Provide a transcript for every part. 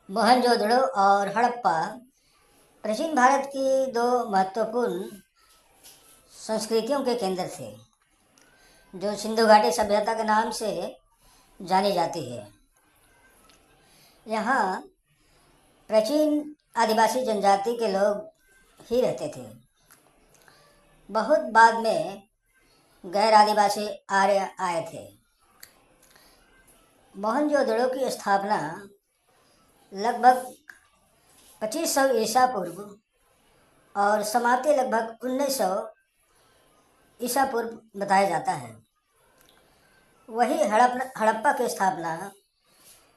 मोहनजोदड़ो और हड़प्पा प्राचीन भारत की दो महत्वपूर्ण संस्कृतियों के केंद्र थे, जो सिंधु घाटी सभ्यता के नाम से जानी जाती है। यहाँ प्राचीन आदिवासी जनजाति के लोग ही रहते थे। बहुत बाद में गैर आदिवासी आर्य आए थे। मोहनजोदड़ो की स्थापना लगभग 2500 ईसा पूर्व और समाप्ति लगभग 1900 ईसा पूर्व बताया जाता है। वही हड़प्पा की स्थापना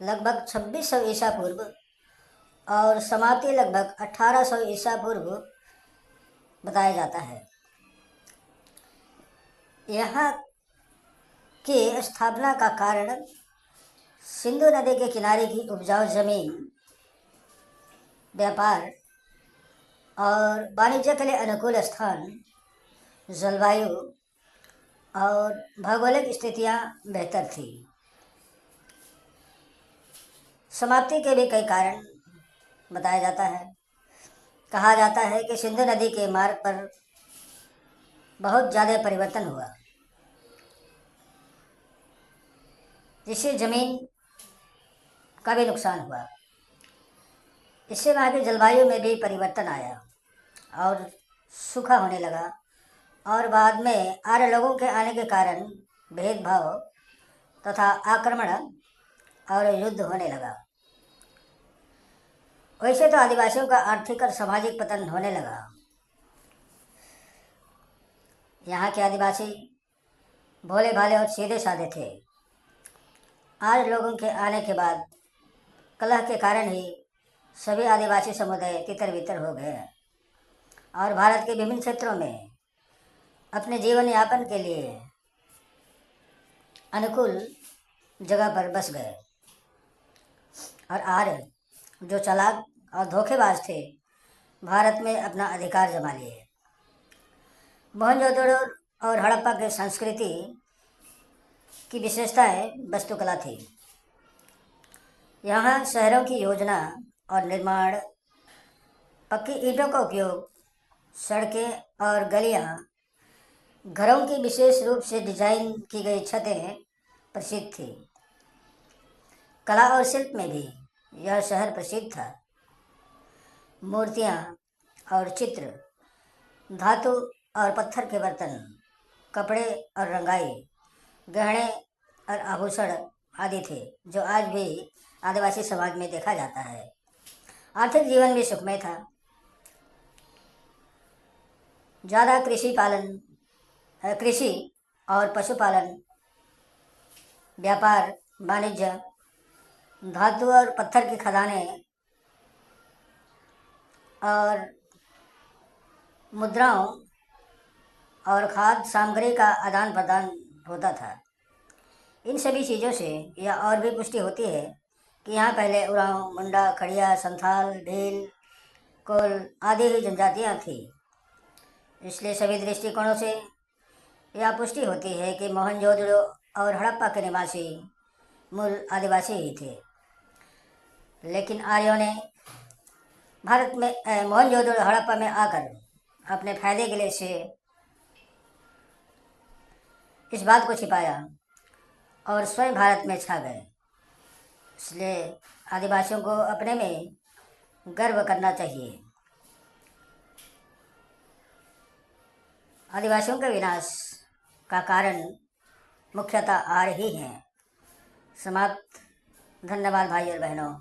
लगभग 2600 ईसा पूर्व और समाप्ति लगभग 1800 ईसा पूर्व बताया जाता है। यहाँ की स्थापना का कारण सिंधु नदी के किनारे की उपजाऊ जमीन, व्यापार और वाणिज्य के लिए अनुकूल स्थान, जलवायु और भौगोलिक स्थितियाँ बेहतर थी। समाप्ति के भी कई कारण बताया जाता है। कहा जाता है कि सिंधु नदी के मार्ग पर बहुत ज़्यादा परिवर्तन हुआ, जिससे ज़मीन का भी नुकसान हुआ। इससे वहाँ की जलवायु में भी परिवर्तन आया और सूखा होने लगा, और बाद में आर्य लोगों के आने के कारण भेदभाव तथा आक्रमण और युद्ध होने लगा। वैसे तो आदिवासियों का आर्थिक और सामाजिक पतन होने लगा। यहाँ के आदिवासी भोले भाले और सीधे साधे थे। आर्य लोगों के आने के बाद कलह के कारण ही सभी आदिवासी समुदाय तितर बितर हो गए और भारत के विभिन्न क्षेत्रों में अपने जीवन यापन के लिए अनुकूल जगह पर बस गए। और आर्य, जो चालाक और धोखेबाज थे, भारत में अपना अधिकार जमा लिए। मोहनजोदड़ो और हड़प्पा की संस्कृति की विशेषताएं वास्तुकला थी। यहाँ शहरों की योजना और निर्माण, पक्की ईंटों का उपयोग, सड़कें और गलियाँ, घरों की विशेष रूप से डिजाइन की गई छतें प्रसिद्ध थी। कला और शिल्प में भी यह शहर प्रसिद्ध था। मूर्तियाँ और चित्र, धातु और पत्थर के बर्तन, कपड़े और रंगाई, गहने और आभूषण आदि थे, जो आज भी आदिवासी समाज में देखा जाता है। आर्थिक जीवन भी सुखमय था। ज़्यादा कृषि और पशुपालन, व्यापार, वाणिज्य, धातु और पत्थर की खदानें और मुद्राओं और खाद्य सामग्री का आदान प्रदान होता था। इन सभी चीज़ों से यह और भी पुष्टि होती है कि यहाँ पहले उरांव, मुंडा, खड़िया, संथाल, भील, कोल आदि ही जनजातियाँ थीं। इसलिए सभी दृष्टिकोणों से यह पुष्टि होती है कि मोहनजोदड़ो और हड़प्पा के निवासी मूल आदिवासी ही थे। लेकिन आर्यों ने भारत में मोहनजोदड़ो हड़प्पा में आकर अपने फायदे के लिए से इस बात को छिपाया और स्वयं भारत में छा गए। इसलिए आदिवासियों को अपने में गर्व करना चाहिए। आदिवासियों के विनाश का कारण मुख्यतः आर्य ही हैं। समाप्त। धन्यवाद भाई और बहनों।